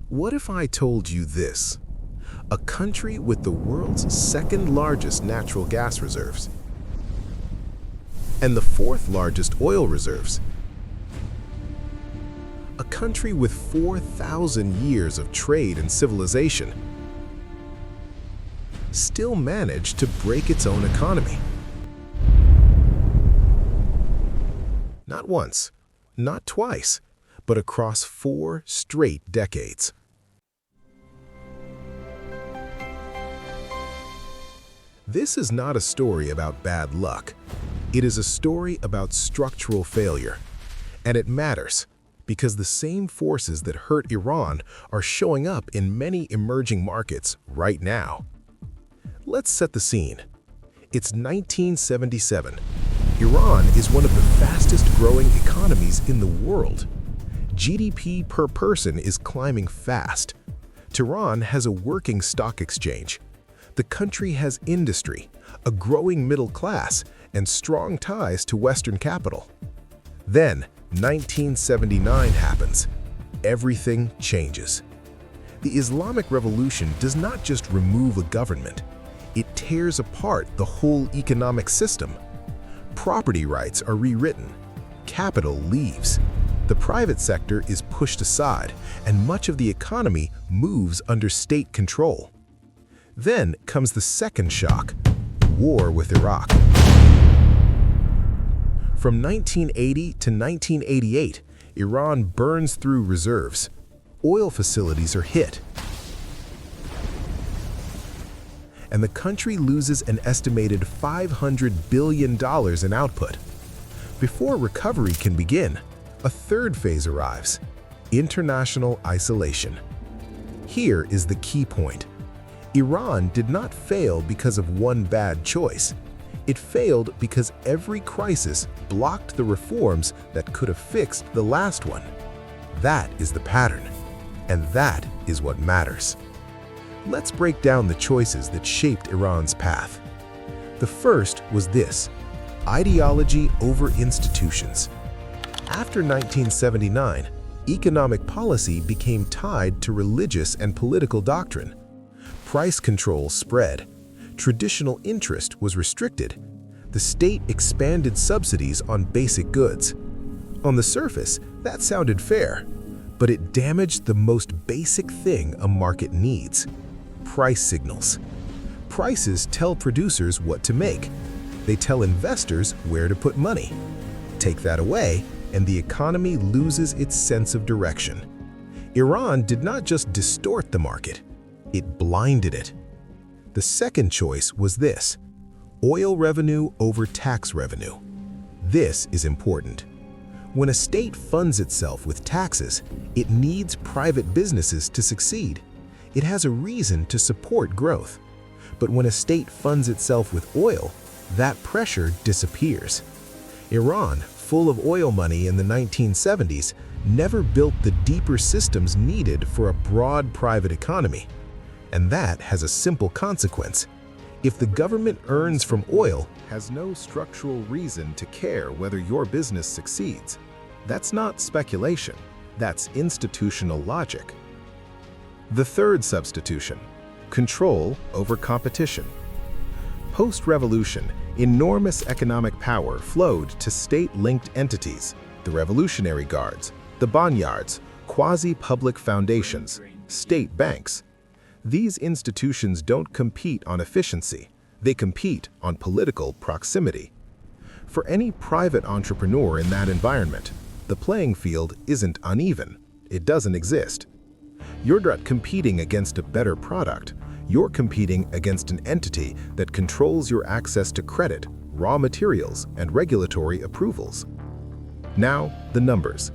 What if I told you this? A country with the world's second largest natural gas reserves and the fourth largest oil reserves. A country with 4,000 years of trade and civilization still managed to break its own economy. Not once, not twice, but across 4 straight decades. This is not a story about bad luck. It is a story about structural failure. And it matters because the same forces that hurt Iran are showing up in many emerging markets right now. Let's set the scene. It's 1977. Iran is one of the fastest-growing economies in the world. GDP per person is climbing fast. Tehran has a working stock exchange. The country has industry, a growing middle class, and strong ties to Western capital. Then, 1979 happens. Everything changes. The Islamic Revolution does not just remove a government. It tears apart the whole economic system. Property rights are rewritten. Capital leaves. The private sector is pushed aside, and much of the economy moves under state control. Then comes the second shock, war with Iraq. From 1980 to 1988, Iran burns through reserves. Oil facilities are hit. And the country loses an estimated $500 billion in output. Before recovery can begin, a third phase arrives: international isolation. Here is the key point. Iran did not fail because of one bad choice. It failed because every crisis blocked the reforms that could have fixed the last one. That is the pattern, and that is what matters. Let's break down the choices that shaped Iran's path. The first was this: ideology over institutions. After 1979, economic policy became tied to religious and political doctrine. Price control spread. Traditional interest was restricted. The state expanded subsidies on basic goods. On the surface, that sounded fair, but it damaged the most basic thing a market needs: price signals. Prices tell producers what to make. They tell investors where to put money. Take that away, and the economy loses its sense of direction. Iran did not just distort the market, it blinded it. The second choice was this: oil revenue over tax revenue. This is important. When a state funds itself with taxes, it needs private businesses to succeed. It has a reason to support growth. But when a state funds itself with oil, that pressure disappears. Iran, full of oil money in the 1970s, never built the deeper systems needed for a broad private economy. And that has a simple consequence. If the government earns from oil, has no structural reason to care whether your business succeeds. That's not speculation. That's institutional logic. The third substitution: control over competition. Post-revolution, enormous economic power flowed to state-linked entities: the Revolutionary Guards, the Boneyards, quasi-public foundations, state banks. These institutions don't compete on efficiency, they compete on political proximity. For any private entrepreneur in that environment, the playing field isn't uneven, it doesn't exist. You're not competing against a better product, you're competing against an entity that controls your access to credit, raw materials, and regulatory approvals. Now, the numbers.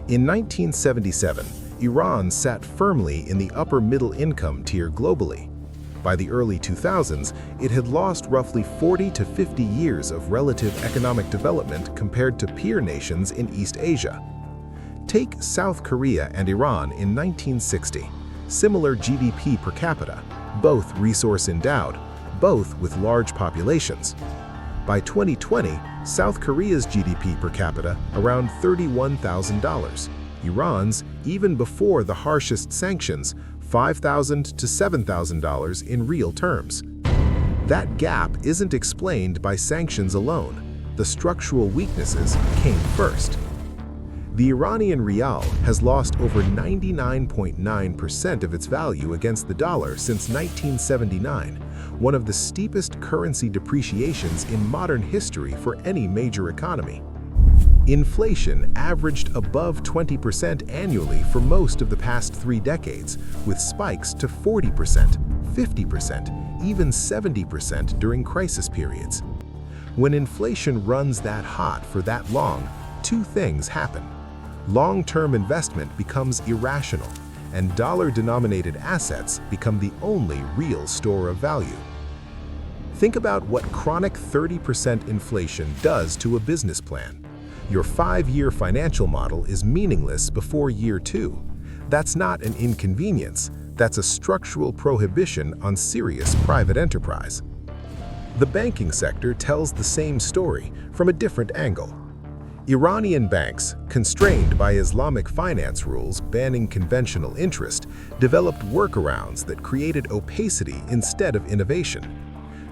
In 1977, Iran sat firmly in the upper middle income tier globally. By the early 2000s, it had lost roughly 40 to 50 years of relative economic development compared to peer nations in East Asia. Take South Korea and Iran in 1960. Similar GDP per capita, both resource-endowed, both with large populations. By 2020, South Korea's GDP per capita around $31,000. Iran's, even before the harshest sanctions, $5,000 to $7,000 in real terms. That gap isn't explained by sanctions alone. The structural weaknesses came first. The Iranian rial has lost over 99.9% of its value against the dollar since 1979, one of the steepest currency depreciations in modern history for any major economy. Inflation averaged above 20% annually for most of the past 3 decades, with spikes to 40%, 50%, even 70% during crisis periods. When inflation runs that hot for that long, 2 things happen. Long-term investment becomes irrational, and dollar-denominated assets become the only real store of value. Think about what chronic 30% inflation does to a business plan. Your 5-year financial model is meaningless before year 2. That's not an inconvenience, that's a structural prohibition on serious private enterprise. The banking sector tells the same story from a different angle. Iranian banks, constrained by Islamic finance rules banning conventional interest, developed workarounds that created opacity instead of innovation.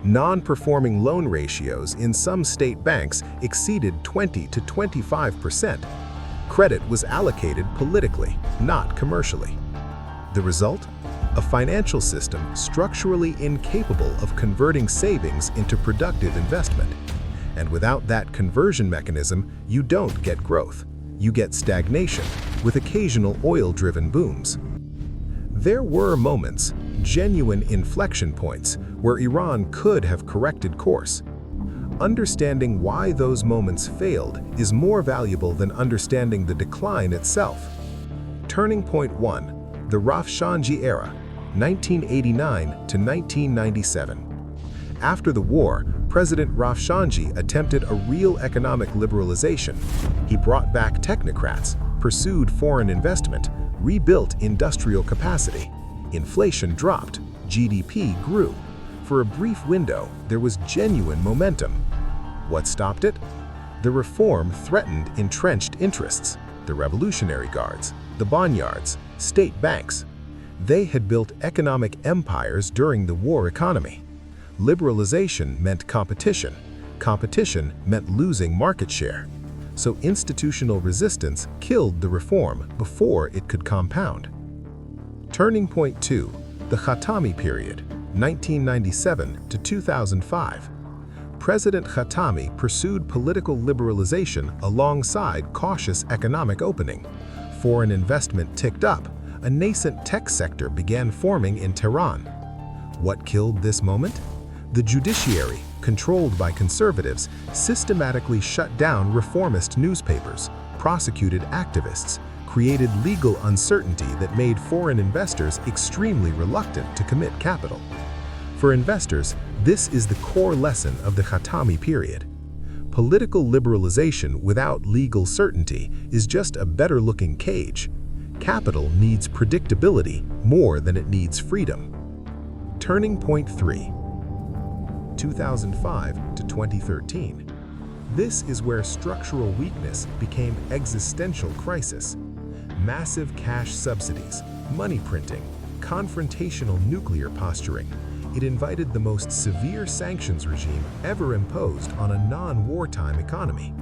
Non-performing loan ratios in some state banks exceeded 20 to 25%. Credit was allocated politically, not commercially. The result? A financial system structurally incapable of converting savings into productive investment. And without that conversion mechanism, you don't get growth. You get stagnation, with occasional oil-driven booms. There were moments, genuine inflection points, where Iran could have corrected course. Understanding why those moments failed is more valuable than understanding the decline itself. Turning point 1, the Rafsanji era, 1989 to 1997. After the war, President Rafsanji attempted a real economic liberalization. He brought back technocrats, pursued foreign investment, rebuilt industrial capacity. Inflation dropped, GDP grew. For a brief window, there was genuine momentum. What stopped it? The reform threatened entrenched interests, the Revolutionary Guards, the boneyards, state banks. They had built economic empires during the war economy. Liberalization meant competition. Competition meant losing market share. So institutional resistance killed the reform before it could compound. Turning point 2, the Khatami period, 1997 to 2005. President Khatami pursued political liberalization alongside cautious economic opening. Foreign investment ticked up. A nascent tech sector began forming in Tehran. What killed this moment? The judiciary, controlled by conservatives, systematically shut down reformist newspapers, prosecuted activists, created legal uncertainty that made foreign investors extremely reluctant to commit capital. For investors, this is the core lesson of the Khatami period. Political liberalization without legal certainty is just a better-looking cage. Capital needs predictability more than it needs freedom. Turning point 3. 2005 to 2013. This is where structural weakness became existential crisis. Massive cash subsidies, money printing, confrontational nuclear posturing. It invited the most severe sanctions regime ever imposed on a non-wartime economy.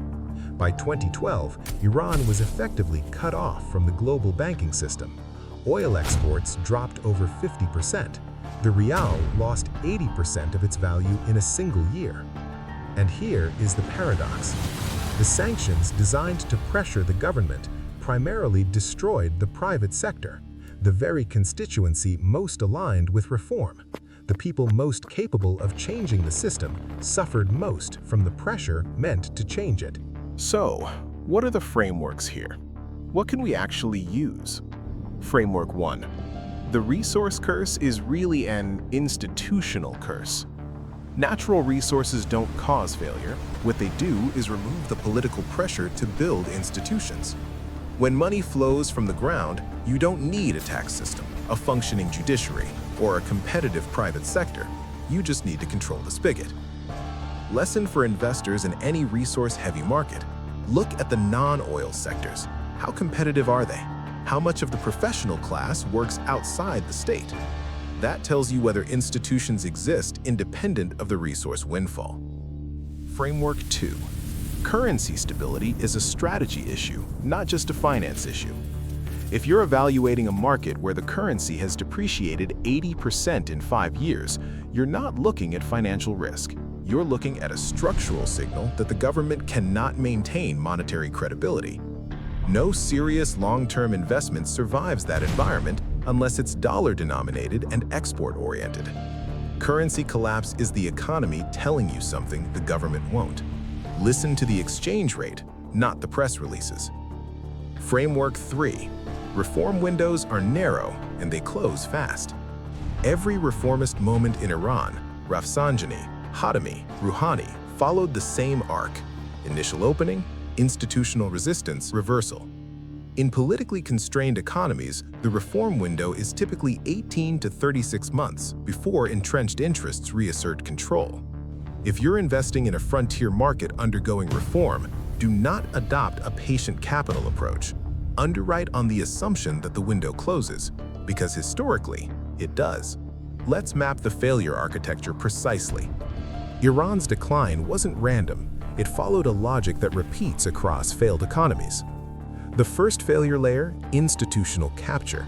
By 2012, Iran was effectively cut off from the global banking system. Oil exports dropped over 50%. The rial lost 80% of its value in a single year. And here is the paradox. The sanctions designed to pressure the government primarily destroyed the private sector, the very constituency most aligned with reform. The people most capable of changing the system suffered most from the pressure meant to change it. So, what are the frameworks here? What can we actually use? Framework 1. The resource curse is really an institutional curse. Natural resources don't cause failure. What they do is remove the political pressure to build institutions. When money flows from the ground, you don't need a tax system, a functioning judiciary, or a competitive private sector. You just need to control the spigot. Lesson for investors in any resource-heavy market. Look at the non-oil sectors. How competitive are they? How much of the professional class works outside the state? That tells you whether institutions exist independent of the resource windfall. Framework 2. Currency stability is a strategy issue, not just a finance issue. If you're evaluating a market where the currency has depreciated 80% in 5 years, you're not looking at financial risk. You're looking at a structural signal that the government cannot maintain monetary credibility. No serious long-term investment survives that environment unless it's dollar-denominated and export-oriented. Currency collapse is the economy telling you something the government won't. Listen to the exchange rate, not the press releases. Framework 3. Reform windows are narrow and they close fast. Every reformist moment in Iran, Rafsanjani, Khatami, Rouhani, followed the same arc: initial opening, institutional resistance, reversal. In politically constrained economies, the reform window is typically 18 to 36 months before entrenched interests reassert control. If you're investing in a frontier market undergoing reform, do not adopt a patient capital approach. Underwrite on the assumption that the window closes, because historically, it does. Let's map the failure architecture precisely. Iran's decline wasn't random. It followed a logic that repeats across failed economies. The first failure layer, institutional capture.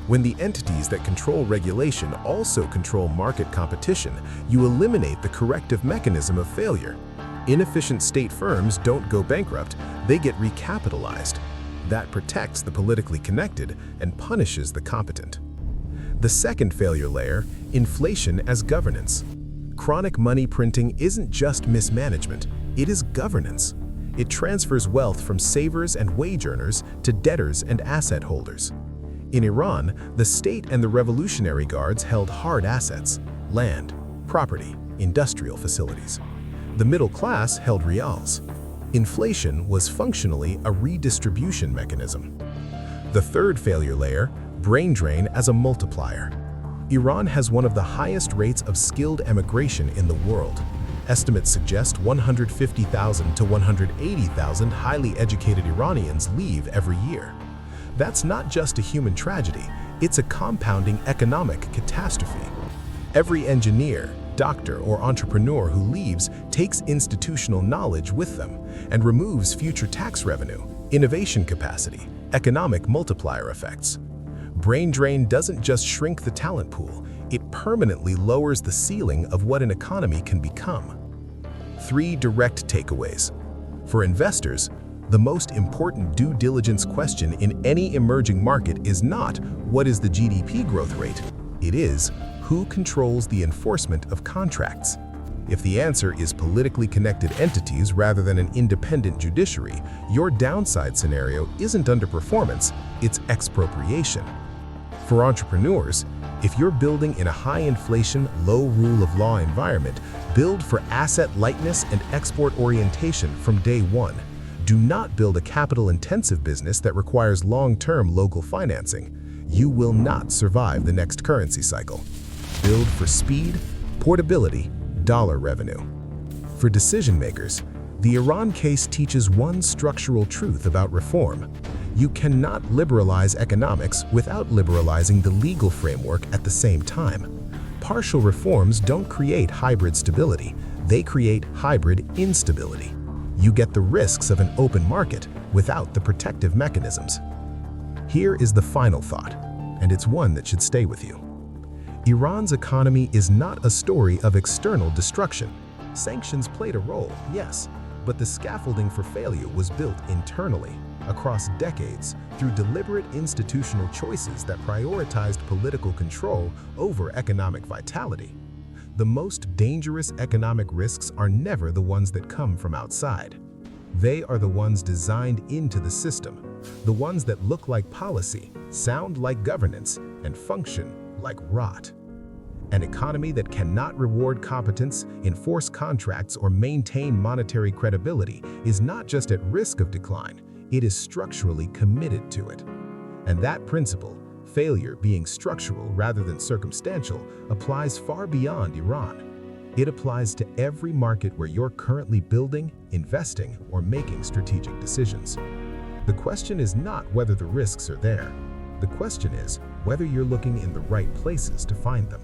When the entities that control regulation also control market competition, you eliminate the corrective mechanism of failure. Inefficient state firms don't go bankrupt, they get recapitalized. That protects the politically connected and punishes the competent. The second failure layer, inflation as governance. Chronic money printing isn't just mismanagement, it is governance. It transfers wealth from savers and wage earners to debtors and asset holders. In Iran, the state and the Revolutionary Guards held hard assets: land, property, industrial facilities. The middle class held rials. Inflation was functionally a redistribution mechanism. The third failure layer, brain drain as a multiplier. Iran has one of the highest rates of skilled emigration in the world. Estimates suggest 150,000 to 180,000 highly educated Iranians leave every year. That's not just a human tragedy, it's a compounding economic catastrophe. Every engineer, doctor, or entrepreneur who leaves takes institutional knowledge with them and removes future tax revenue, innovation capacity, economic multiplier effects. Brain drain doesn't just shrink the talent pool, it permanently lowers the ceiling of what an economy can become. 3 direct takeaways. For investors, the most important due diligence question in any emerging market is not what is the GDP growth rate, it is who controls the enforcement of contracts. If the answer is politically connected entities rather than an independent judiciary, your downside scenario isn't underperformance, it's expropriation. For entrepreneurs, if you're building in a high-inflation, low rule-of-law environment, build for asset lightness and export orientation from day one. Do not build a capital-intensive business that requires long-term local financing. You will not survive the next currency cycle. Build for speed, portability, dollar revenue. For decision makers, the Iran case teaches one structural truth about reform. You cannot liberalize economics without liberalizing the legal framework at the same time. Partial reforms don't create hybrid stability, they create hybrid instability. You get the risks of an open market without the protective mechanisms. Here is the final thought, and it's one that should stay with you. Iran's economy is not a story of external destruction. Sanctions played a role, yes, but the scaffolding for failure was built internally, across decades, through deliberate institutional choices that prioritized political control over economic vitality. The most dangerous economic risks are never the ones that come from outside. They are the ones designed into the system, the ones that look like policy, sound like governance, and function like rot. An economy that cannot reward competence, enforce contracts, or maintain monetary credibility is not just at risk of decline, it is structurally committed to it. And that principle, failure being structural rather than circumstantial, applies far beyond Iran. It applies to every market where you're currently building, investing, or making strategic decisions. The question is not whether the risks are there. The question is whether you're looking in the right places to find them.